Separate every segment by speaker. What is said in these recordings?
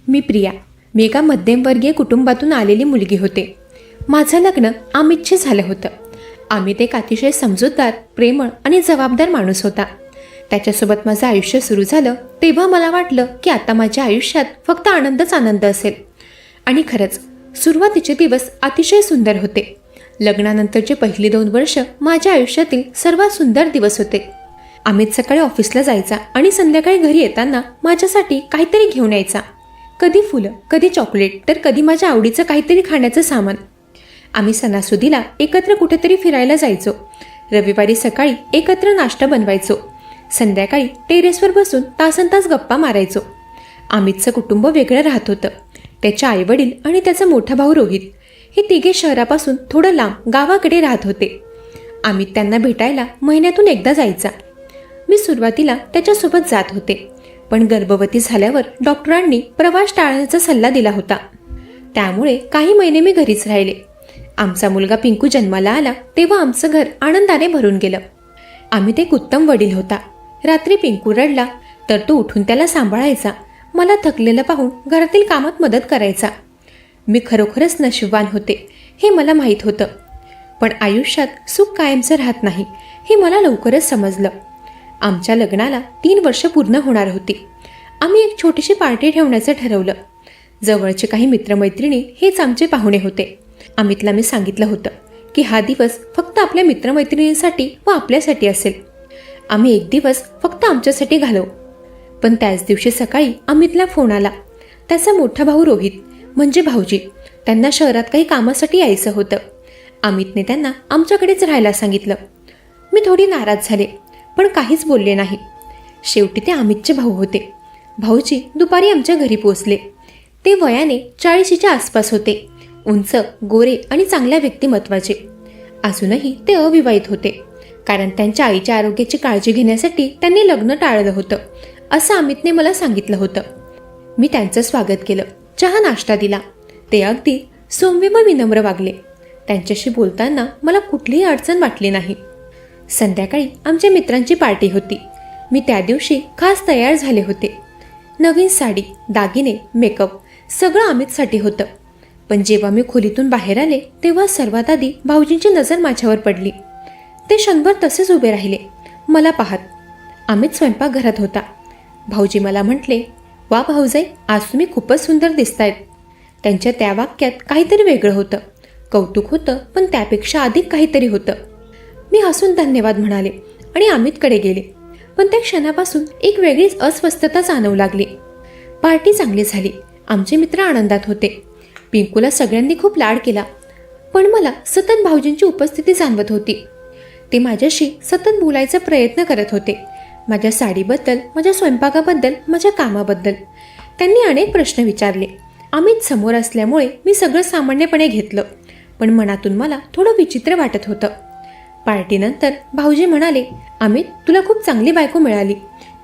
Speaker 1: मी प्रिया. मी एका मध्यमवर्गीय कुटुंबातून आलेली मुलगी होते. माझं लग्न अमितशी झालं होतं. अमित एक अतिशय समजूतदार, प्रेमळ आणि जबाबदार माणूस होता. त्याच्यासोबत माझं आयुष्य सुरू झालं तेव्हा मला वाटलं की आता माझ्या आयुष्यात फक्त आनंदच आनंद असेल. आणि खरंच सुरुवातीचे दिवस अतिशय सुंदर होते. लग्नानंतरचे पहिली 2 वर्ष माझ्या आयुष्यातील सर्वात सुंदर दिवस होते. अमित सकाळी ऑफिसला जायचा आणि संध्याकाळी घरी येताना माझ्यासाठी काहीतरी घेऊन यायचा. कधी फुलं, कधी चॉकलेट, तर कधी माझ्या आवडीचं काहीतरी खाण्याचं सामान. आम्ही सणासुदीला एकत्र कुठेतरी फिरायला जायचो. रविवारी सकाळी एकत्र नाश्ता बनवायचो. संध्याकाळी टेरेसवर बसून तासनतास गप्पा मारायचो. अमितचं कुटुंब वेगळं राहत होतं. त्याचे आईवडील आणि त्याचा मोठा भाऊ रोहित हे तिघे शहरापासून थोडं लांब गावाकडे राहत होते. अमित त्यांना भेटायला महिन्यातून एकदा जायचा. मी सुरुवातीला त्याच्यासोबत जात होते, पण गर्भवती झाल्यावर डॉक्टरांनी प्रवास टाळण्याचा सल्ला दिला होता. त्यामुळे काही महिने मी घरीच राहिले. आमचा मुलगा पिंकू जन्माला आला तेव्हा आमचं घर आनंदाने भरून गेलं. अमित एक उत्तम वडील होता. रात्री पिंकू रडला तर तो उठून त्याला सांभाळायचा. मला थकलेलं पाहून घरातील कामात मदत करायचा. मी खरोखरच नशीबवान होते हे मला माहीत होतं. पण आयुष्यात सुख कायमचं राहत नाही हे मला लवकरच समजलं. आमच्या लग्नाला 3 वर्ष पूर्ण होणार होती. आम्ही एक छोटीशी पार्टी ठेवण्याचं ठरवलं. जवळचे काही मित्रमैत्रिणी हेच आमचे पाहुणे होते. अमितला मी सांगितलं होतं की हा दिवस फक्त आपल्या मित्रमैत्रिणींसाठी व आपल्यासाठी असेल. आम्ही एक दिवस फक्त आमच्यासाठी घालवू. पण त्याच दिवशी सकाळी अमितला फोन आला. त्याचा मोठा भाऊ रोहित म्हणजे भाऊजी, त्यांना शहरात काही कामासाठी यायचं होतं. अमितने त्यांना आमच्याकडेच राहायला सांगितलं. मी थोडी नाराज झाले, पण काहीच बोलले नाही. शेवटी ते अमितचे भाऊ होते. भाऊजी दुपारी आमच्या घरी पोहोचले. ते वयाने 40च्या आसपास होते. उंच, गोरे आणि चांगल्या व्यक्तिमत्वाचे. अजूनही ते अविवाहित होते, कारण त्यांच्या आईच्या आरोग्याची काळजी घेण्यासाठी त्यांनी लग्न टाळलं होतं असं अमितने मला सांगितलं होतं. मी त्यांचं स्वागत केलं. चहा नाश्ता दिला. ते अगदी सौम्य व विनम्र वागले. त्यांच्याशी बोलताना मला कुठलीही अडचण वाटली नाही. संध्याकाळी आमच्या मित्रांची पार्टी होती. मी त्या दिवशी खास तयार झाले होते. नवीन साडी, दागिने, मेकअप सगळं अमितसाठी होतं. पण जेव्हा मी खोलीतून बाहेर आले तेव्हा सर्वात आधी भाऊजींची नजर माझ्यावर पडली. ते क्षणभर तसेच उभे राहिले मला पाहत. अमित स्वयंपाकघरात होता. भाऊजी मला म्हटले, वा भाऊजाई, आज तुम्ही खूपच सुंदर दिसतायत. त्यांच्या त्या वाक्यात काहीतरी वेगळं होतं. कौतुक होतं, पण त्यापेक्षा अधिक काहीतरी होतं. मी हसून धन्यवाद म्हणाले आणि अमितकडे गेले. पण त्या क्षणापासून एक वेगळीच अस्वस्थता जाणवू लागली. पार्टी चांगली झाली. आमचे मित्र आनंदात होते. पिंकूला सगळ्यांनी खूप लाड केला. पण मला सतत भाऊजींची उपस्थिती जाणवत होती. ते माझ्याशी सतत बोलायचा प्रयत्न करत होते. माझ्या साडीबद्दल, माझ्या स्वयंपाकाबद्दल, माझ्या कामाबद्दल. त्यांनी अनेक प्रश्न विचारले. अमित समोर असल्यामुळे मी सगळं सामान्यपणे घेतलं, पण मनातून मला थोडं विचित्र वाटत होतं. पार्टीनंतर भाऊजी म्हणाले, अमित, तुला खूप चांगली बायको मिळाली.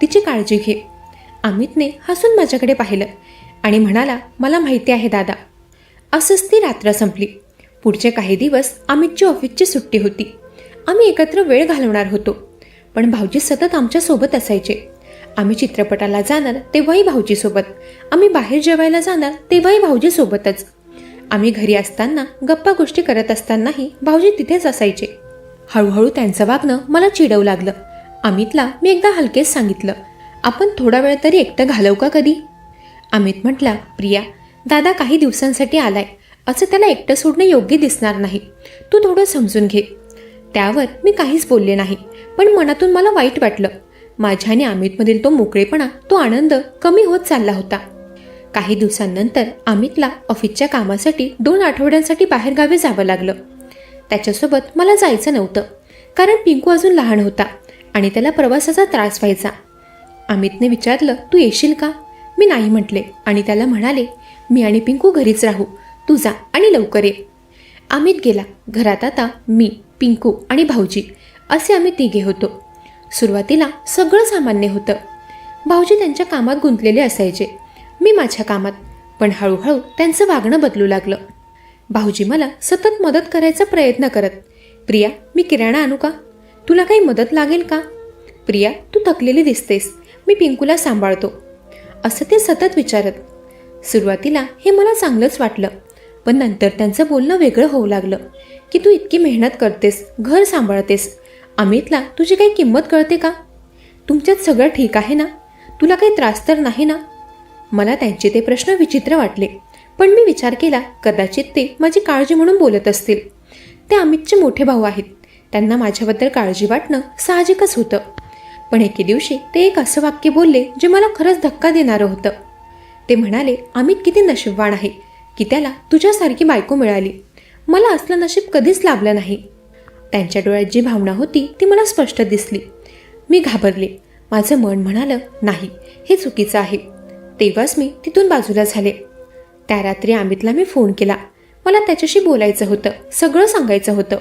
Speaker 1: तिची काळजी घे. अमितने हसून माझ्याकडे पाहिलं आणि म्हणाला, मला माहिती आहे दादा. असंच ती रात्र संपली. पुढचे काही दिवस अमितची ऑफिसची सुट्टी होती. आम्ही एकत्र वेळ घालवणार होतो, पण भाऊजी सतत आमच्या सोबत असायचे. आम्ही चित्रपटाला जाणार तेव्हाही भाऊजीसोबत. आम्ही बाहेर जेवायला जाणार तेव्हाही भाऊजीसोबतच. आम्ही घरी असताना, गप्पा गोष्टी करत असतानाही भाऊजी तिथेच असायचे. हळूहळू त्यांचं वागणं मला चिडवू लागलं. अमितला मी एकदा हलकेच सांगितलं, आपण थोडा वेळ तरी एकटं घालवू का कधी? अमित म्हटला, प्रिया, दादा काही दिवसांसाठी आलाय, असं त्याला एकटं सोडणं योग्य दिसणार नाही. तू थोडं समजून घे. त्यावर मी काहीच बोलले नाही, पण मनातून मला वाईट वाटलं. माझ्या आणि अमितमधील तो मोकळेपणा, तो आनंद कमी होत चालला होता. काही दिवसांनंतर अमितला ऑफिसच्या कामासाठी 2 आठवड्यांसाठी बाहेरगावी जावं लागलं. त्याच्यासोबत मला जायचं नव्हतं, कारण पिंकू अजून लहान होता आणि त्याला प्रवासाचा त्रास व्हायचा. अमितने विचारलं, तू येशील का? मी नाही म्हटले आणि त्याला म्हणाले, मी आणि पिंकू घरीच राहू, तू जा आणि लवकर ये. अमित गेला. घरात आता मी, पिंकू आणि भाऊजी असे आम्ही तिघे होतो. सुरुवातीला सगळं सामान्य होतं. भाऊजी त्यांच्या कामात गुंतलेले असायचे, मी माझ्या कामात. पण हळूहळू त्यांचं वागणं बदलू लागलं. भाऊजी मला सतत मदत करायचा प्रयत्न करत, प्रिया, मी किराणा आणू का? तुला काही मदत लागेल का? प्रिया, तू थकलेली दिसतेस, मी पिंकूला सांभाळतो, असं ते सतत विचारत. सुरुवातीला हे मला चांगलंच वाटलं, पण नंतर त्यांचं बोलणं वेगळं होऊ लागलं की तू इतकी मेहनत करतेस, घर सांभाळतेस, अमितला तुझी काही किंमत कळते का? तुमच्यात सगळं ठीक आहे ना? तुला काही त्रास तर नाही ना? मला त्यांचे ते प्रश्न विचित्र वाटले, पण मी विचार केला कदाचित ते माझी काळजी म्हणून बोलत असतील. ते अमितचे मोठे भाऊ आहेत, त्यांना माझ्याबद्दल काळजी वाटणं साहजिकच होतं. पण एके दिवशी ते एक असं वाक्य बोलले जे मला खरंच धक्का देणारं होतं. ते म्हणाले, अमित किती नशीबवान आहे की त्याला तुझ्यासारखी बायको मिळाली. मला असलं नशीब कधीच लाभलं नाही. त्यांच्या डोळ्यात जी भावना होती ती मला स्पष्ट दिसली. मी घाबरले. माझं मन म्हणालं, नाही, हे चुकीचं आहे. तेव्हाच मी तिथून बाजूला झाले. त्या रात्री अमितला मी फोन केला. मला त्याच्याशी बोलायचं होतं, सगळं सांगायचं होतं.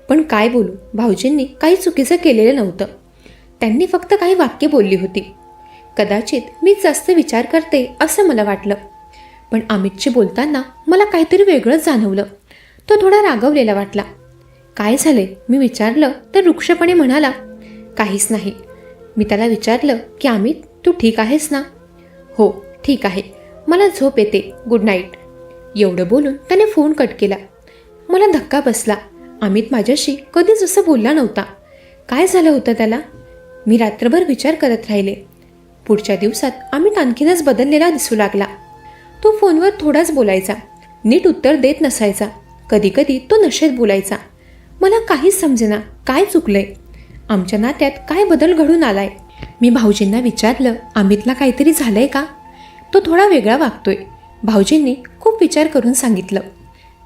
Speaker 1: पण काय बोलू? भाऊजींनी काही चुकीचं केलेलं नव्हतं. त्यांनी फक्त काही वाक्य बोलली होती. कदाचित मी जास्त विचार करते असं मला वाटलं. पण अमितशी बोलताना मला काहीतरी वेगळंच जाणवलं. तो थोडा रागवलेला वाटला. काय झाले मी विचारलं तर रुक्षपणे म्हणाला, काहीच नाही. मी त्याला विचारलं की अमित, तू ठीक आहेस ना? हो, ठीक आहे, मला झोप येते, गुड नाईट. एवढं बोलून त्याने फोन कट केला. मला धक्का बसला. अमित माझ्याशी कधीच असं बोलला नव्हता. काय झालं होतं त्याला? मी रात्रभर विचार करत राहिले. पुढच्या दिवसात अमित आणखीनच बदललेला दिसू लागला. तो फोनवर थोडाच बोलायचा, नीट उत्तर देत नसायचा. कधीकधी तो नशेत बोलायचा. मला काहीच समजेना काय चुकलंय, आमच्या नात्यात काय बदल घडून आलाय. मी भाऊजींना विचारलं, अमितला काहीतरी झालंय का? तो थोडा वेगळा वागतोय. भाऊजींनी खूप विचार करून सांगितलं.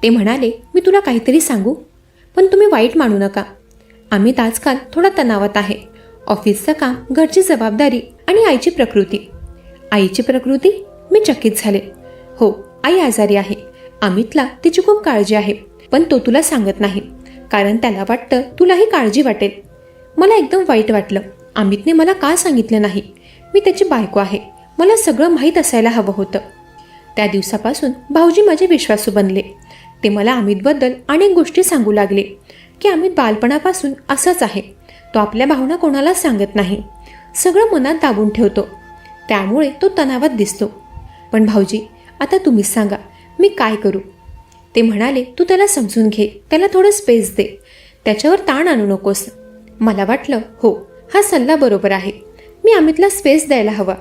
Speaker 1: ते म्हणाले, मी तुला काहीतरी सांगू, पण तुम्ही वाईट मानू नका. अमित आजकाल थोडा तणावात आहे. ऑफिसचं काम, घरची जबाबदारी आणि आईची प्रकृती. आईची प्रकृती? मी चकित झाले. हो, आई आजारी आहे. अमितला तिची खूप काळजी आहे, पण तो तुला सांगत नाही, कारण त्याला वाटतं तुलाही काळजी वाटेल. मला एकदम वाईट वाटलं. अमितने मला का सांगितलं नाही? मी त्याची बायको आहे, मला सगळं माहीत असायला हवं होतं. त्या दिवसापासून भाऊजी माझे विश्वासू बनले. ते मला अमितबद्दल अनेक गोष्टी सांगू लागले की अमित बालपणापासून असाच आहे. तो आपल्या भावना कोणालाच सांगत नाही, सगळं मनात दाबून ठेवतो, त्यामुळे तो तणावात दिसतो. पण भाऊजी, आता तुम्हीच सांगा, मी काय करू? ते म्हणाले, तू त्याला समजून घे, त्याला थोडं स्पेस दे, त्याच्यावर ताण आणू नकोस. मला वाटलं, हो, हा सल्ला बरोबर आहे. मी अमितला स्पेस द्यायला हवा.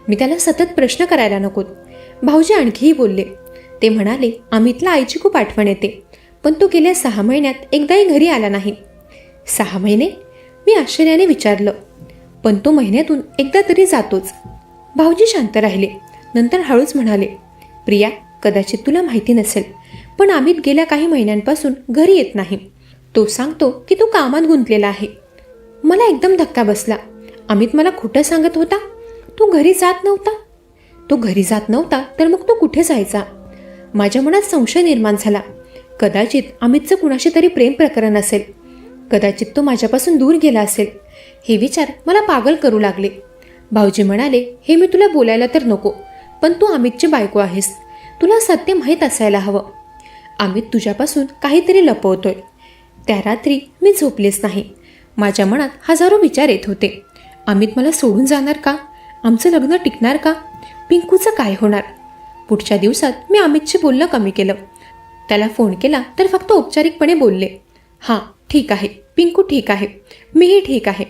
Speaker 1: मी त्याला सतत प्रश्न करायला नकोत. भाऊजी आणखीही बोलले. ते म्हणाले, अमितला आईची खूप आठवण येते, पण तो गेल्या 6 महिन्यात एकदाही घरी आला नाही. 6 महिने? मी आश्चर्याने विचारलं. पण तो महिन्यातून एकदा तरी जातोच. भाऊजी शांत राहिले. नंतर हळूच म्हणाले, प्रिया, कदाचित तुला माहिती नसेल, पण अमित गेल्या काही महिन्यांपासून घरी येत नाही. तो सांगतो की तो कामात गुंतलेला आहे. मला एकदम धक्का बसला. अमित मला खोटं सांगत होता? तो घरी जात नव्हता? तो घरी जात नव्हता तर मग तो कुठे जायचा? माझ्या मनात संशय निर्माण झाला. कदाचित अमितचं कुणाशी तरी प्रेम प्रकरण असेल. कदाचित तो माझ्यापासून दूर गेला असेल. हे विचार मला पागल करू लागले. भाऊजी म्हणाले, हे मी तुला बोलायला तर नको, पण तू अमितची बायको आहेस, तुला सत्य माहीत असायला हवं. अमित तुझ्यापासून काहीतरी लपवतोय. त्या रात्री मी झोपलेच नाही. माझ्या मनात हजारो विचार येत होते. अमित मला सोडून जाणार का? आमचं लग्न टिकणार का? पिंकूचं काय होणार? पुढच्या दिवसात मी अमितशी बोलणं कमी केलं. त्याला फोन केला तर फक्त औपचारिकपणे बोलले, हां ठीक आहे, पिंकू ठीक आहे, मीही ठीक आहे.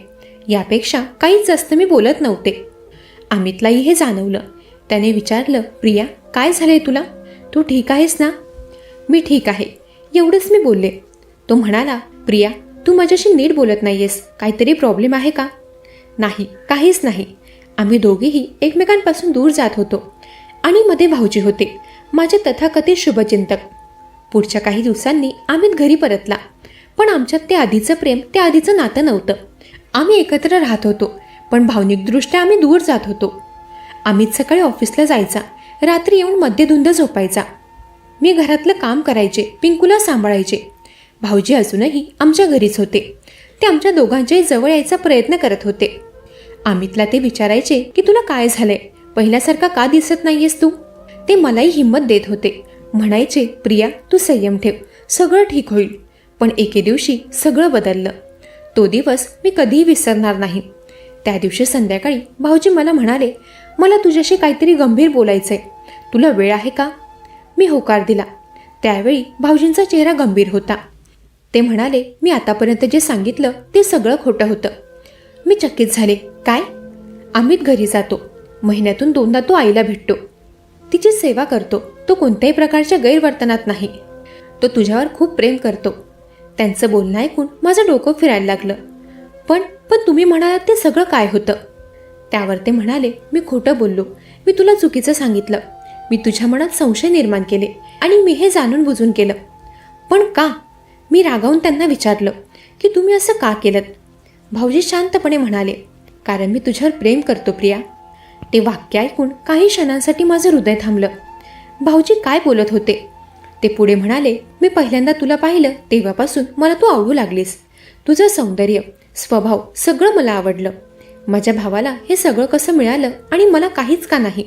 Speaker 1: यापेक्षा काहीच जास्त मी बोलत नव्हते. अमितलाही हे जाणवलं. त्याने विचारलं, प्रिया, काय झालंय तुला? तू ठीक आहेस ना? मी ठीक आहे, एवढंच मी बोलले. तो म्हणाला, प्रिया, तू माझ्याशी नीट बोलत नाहीयेस, काहीतरी प्रॉब्लेम आहे का? नाही, काहीच नाही. आम्ही दोघेही एकमेकांपासून दूर जात होतो आणि मध्ये भाऊजी होते, माझे तथाकथित शुभचिंतक. पुढच्या काही दिवसांनी अमित घरी परतला. पण आमच्यात ते आधीचं प्रेम, ते आधीचं नातं नव्हतं. आम्ही एकत्र राहत होतो, पण भावनिकदृष्ट्या आम्ही दूर जात होतो. अमित सकाळी ऑफिसला जायचा, रात्री येऊन मध्यधुंद झोपायचा. मी घरातलं काम करायचे, पिंकूला सांभाळायचे. भाऊजी अजूनही आमच्या घरीच होते. ते आमच्या दोघांच्याही जवळ यायचा प्रयत्न करत होते. अमितला ते विचारायचे की तुला काय झालंय, पहिल्यासारखा का दिसत नाहीयेस तू? ते मलाही हिंमत देत होते. म्हणायचे, प्रिया, तू संयम ठेव, सगळं ठीक होईल. पण एके दिवशी सगळं बदललं. तो दिवस मी कधीही विसरणार नाही. त्या दिवशी संध्याकाळी भाऊजी मला म्हणाले, मला तुझ्याशी काहीतरी गंभीर बोलायचंय, तुला वेळ आहे का? मी होकार दिला. त्यावेळी भाऊजींचा चेहरा गंभीर होता. ते म्हणाले, मी आतापर्यंत जे सांगितलं ते सगळं खोटं होतं. मी चकित झाले. काय? अमित घरी जातो. महिन्यातून 2दा तो आईला भेटतो. तिची सेवा करतो. तो कोणत्याही प्रकारच्या गैरवर्तनात नाही. तो तुझ्यावर खूप प्रेम करतो. त्यांचं बोलणं ऐकून माझं डोकं फिरायला लागलं. पण तुम्ही म्हणालात ते सगळं काय होतं? त्यावर ते म्हणाले, मी खोटं बोललो. मी तुला चुकीचं सांगितलं. मी तुझ्या मनात संशय निर्माण केले आणि मी हे जाणून बुजून केलं. पण का? मी रागावून त्यांना विचारलं की तुम्ही असं का केलं? भाऊजी शांतपणे म्हणाले, कारण मी तुझ्यावर प्रेम करतो प्रिया. ते वाक्य ऐकून काही क्षणांसाठी माझं हृदय थांबलं. भाऊजी काय बोलत होते? ते पुढे म्हणाले, मी पहिल्यांदा तुला पाहिलं तेव्हापासून मला तू आवडू लागलीस. तुझं सौंदर्य, स्वभाव सगळं मला आवडलं. माझ्या भावाला हे सगळं कसं मिळालं आणि मला काहीच का नाही?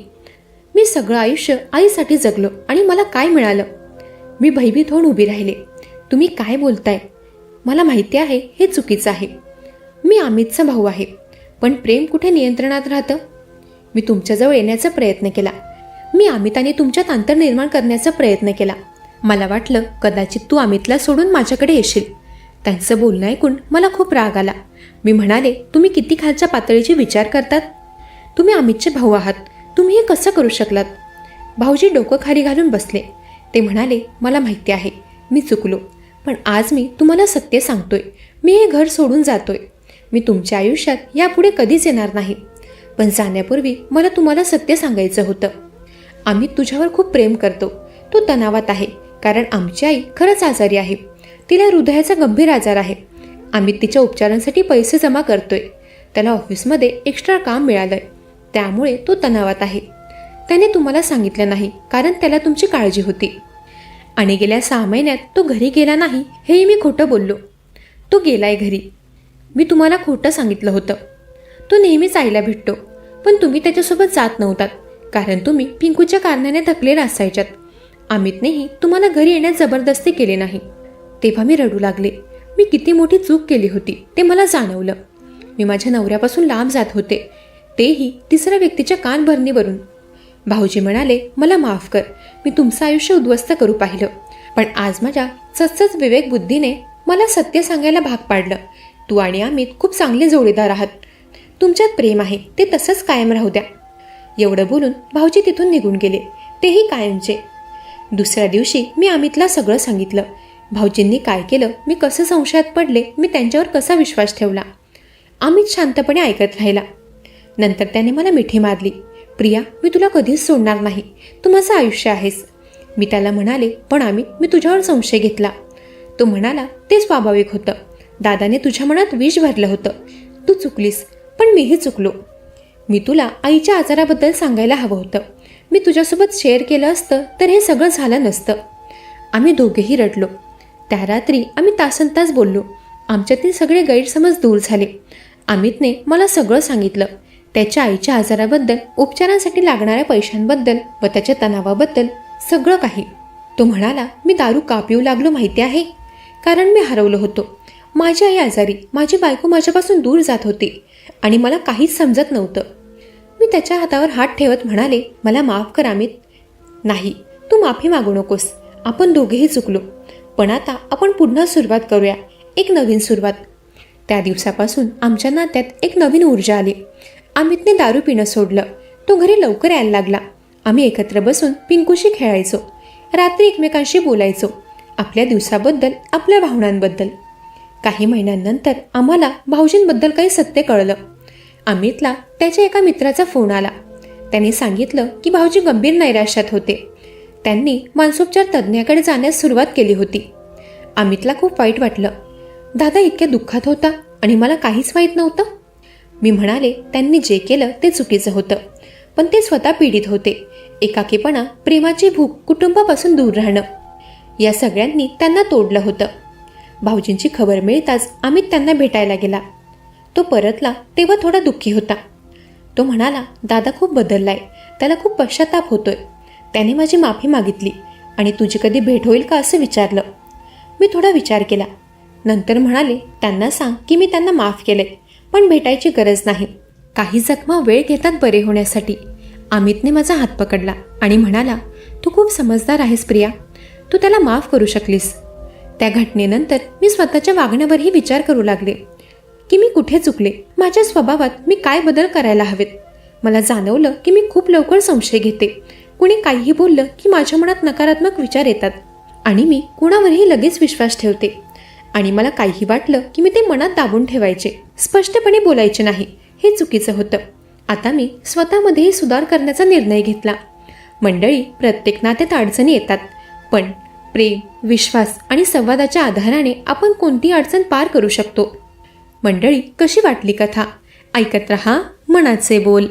Speaker 1: मी सगळं आयुष्य आईसाठी जगलो आणि मला काय मिळालं? मी भयभीत होऊन उभी राहिले. तुम्ही काय बोलताय? मला माहिती आहे हे चुकीचं आहे. मी अमितचा भाऊ आहे. पण प्रेम कुठे नियंत्रणात राहतं? मी तुमच्याजवळ येण्याचा प्रयत्न केला. मी अमिताने तुमच्यात अंतर निर्माण करण्याचा प्रयत्न केला. मला वाटलं कदाचित तू अमितला सोडून माझ्याकडे येशील. त्यांचं बोलणं ऐकून मला खूप राग आला. मी म्हणाले, तुम्ही किती खालच्या पातळीचे विचार करतात? तुम्ही अमितचे भाऊ आहात. तुम्ही हे कसं करू शकलात? भाऊजी डोकं खाली घालून बसले. ते म्हणाले, मला माहिती आहे मी चुकलो. पण आज मी तुम्हाला सत्य सांगतोय. मी हे घर सोडून जातोय. मी तुमच्या आयुष्यात यापुढे कधीच येणार नाही. पण जाण्यापूर्वी मला तुम्हाला सत्य सांगायचं होतं. अमित तुझ्यावर खूप प्रेम करतो. तो तणावात आहे कारण आमची आई खरंच आजारी आहे. तिला हृदयाचा गंभीर आजार आहे. अमित तिच्या उपचारांसाठी पैसे जमा करतोय. त्याला ऑफिसमध्ये एक्स्ट्रा काम मिळालंय. त्यामुळे तो तणावात आहे. त्याने तुम्हाला सांगितलं नाही कारण त्याला तुमची काळजी होती. आणि गेल्या 6 महिन्यात तो घरी गेला नाही हेही मी खोटं बोललो. तो गेलाय घरी. मी तुम्हाला खोटं सांगितलं होतं. तो नेहमीच आईला भेटतो. पण तुम्ही त्याच्यासोबत जात नव्हतात कारण तुम्ही पिंकूच्या कारणाने थकलेला असायच्यात. अमितनेही तुम्हाला घरी येण्यास जबरदस्ती केली नाही. तेव्हा मी रडू लागले. मी किती मोठी चूक केली होती ते मला जाणवलं. मी माझ्या नवऱ्यापासून लांब जात होते, तेही तिसऱ्या व्यक्तीच्या कानभरणीवरून. भाऊजी म्हणाले, मला माफ कर. मी तुमचं आयुष्य उद्ध्वस्त करू पाहिलं. पण आज माझ्या सचच विवेक बुद्धीने मला सत्य सांगायला भाग पाडलं. तू आणि अमित खूप चांगले जोडीदार आहात. तुमच्यात प्रेम आहे ते तसंच कायम राहू द्या. एवढं बोलून भाऊजी तिथून निघून गेले, तेही कायमचे. दुसऱ्या दिवशी मी अमितला सगळं सांगितलं. भाऊजींनी काय केलं, मी कसं संशयात पडले, मी त्यांच्यावर कसा विश्वास ठेवला. अमित शांतपणे ऐकत राहिला. नंतर त्याने मला मिठी मारली. प्रिया, मी तुला कधीच सोडणार नाही. तू माझं आयुष्य आहेस. मी त्याला म्हणाले, पण अमित, मी तुझ्यावर संशय घेतला. तो म्हणाला, ते स्वाभाविक होतं. दादाने तुझ्या मनात विष भरलं होतं. तू चुकलीस, पण मीही चुकलो. मी तुला आईच्या आजाराबद्दल सांगायला हवं होतं. मी तुझ्यासोबत शेअर केलं असतं तर हे सगळं झालं नसतं. आम्ही दोघेही रडलो. त्या रात्री आम्ही तासनतास बोललो. आमच्यातील सगळे गैरसमज दूर झाले. अमितने मला सगळं सांगितलं. त्याच्या आईच्या आजाराबद्दल, उपचारांसाठी लागणाऱ्या पैशांबद्दल व त्याच्या तणावाबद्दल सगळं काही. तो म्हणाला, मी दारू का पिऊ लागलो माहिती आहे? कारण मी हरवलो होतो. माझी आई आजारी, माझी बायको माझ्यापासून दूर जात होती आणि मला काहीच समजत नव्हतं. मी त्याच्या हातावर हात ठेवत म्हणाले, मला माफ कर अमित. नाही, तू माफी मागू नकोस. आपण दोघेही चुकलो. पण आता आपण पुन्हा सुरुवात करूया, एक नवीन सुरुवात. त्या दिवसापासून आमच्या नात्यात एक नवीन ऊर्जा आली. अमितने दारू पिणं सोडलं. तो घरी लवकर यायला लागला. आम्ही एकत्र बसून पिंकूशी खेळायचो. रात्री एकमेकांशी बोलायचो, आपल्या दिवसाबद्दल, आपल्या भावनांबद्दल. काही महिन्यांनंतर आम्हाला भाऊजींबद्दल काही सत्य कळलं. अमितला त्याच्या एका मित्राचा फोन आला. त्याने सांगितलं की भाऊजी गंभीर नैराश्यात होते. त्यांनी मानसोपचार तज्ज्ञाकडे जाण्यास सुरुवात केली होती. अमितला खूप वाईट वाटलं. दादा इतक्या दुःखात होता आणि मला काहीच माहीत नव्हतं. मी म्हणाले, त्यांनी जे केलं ते चुकीचं होतं, पण ते स्वतः पीडित होते. एकाकीपणा, प्रेमाची भूक, कुटुंबापासून दूर राहणं, या सगळ्यांनी त्यांना तोडलं होतं. भाऊजींची खबर मिळताच अमित त्यांना भेटायला गेला. तो परतला तेव्हा थोडा दुःखी होता. तो म्हणाला, दादा खूप बदललाय. त्याला खूप पश्चाताप होतोय. त्याने माझी माफी मागितली आणि तुझी कधी भेट होईल का असं विचारलं. मी थोडा विचार केला. नंतर म्हणाले, त्यांना सांग की मी त्यांना माफ केलंय, पण भेटायची गरज नाही. काही जखमा वेळ घेतात बरे होण्यासाठी. अमितने माझा हात पकडला आणि म्हणाला, तू खूप समजदार आहेस प्रिया, तू त्याला माफ करू शकलीस. त्या घटनेनंतर मी स्वतःच्या वागण्यावरही विचार करू लागले की मी कुठे चुकले, माझ्या स्वभावात मी काय बदल करायला हवेत. मला जाणवलं की मी खूप लवकर संशय घेते. कुणी काहीही बोललं की माझ्या मनात नकारात्मक विचार येतात आणि मी कुणावरही लगेच विश्वास ठेवते. आणि मला काहीही वाटलं की मी ते मनात दाबून ठेवायचे, स्पष्टपणे बोलायचे नाही. हे चुकीचं होतं. आता मी स्वतःमध्येही सुधार करण्याचा निर्णय घेतला. मंडळी, प्रत्येक नात्यात अडचणी येतात, पण प्रेम, विश्वास आणि संवादाच्या आधाराने आपण कोणती अडचण पार करू शकतो. मंडळी, कशी वाटली कथा? ऐकत रहा मनाचे बोल.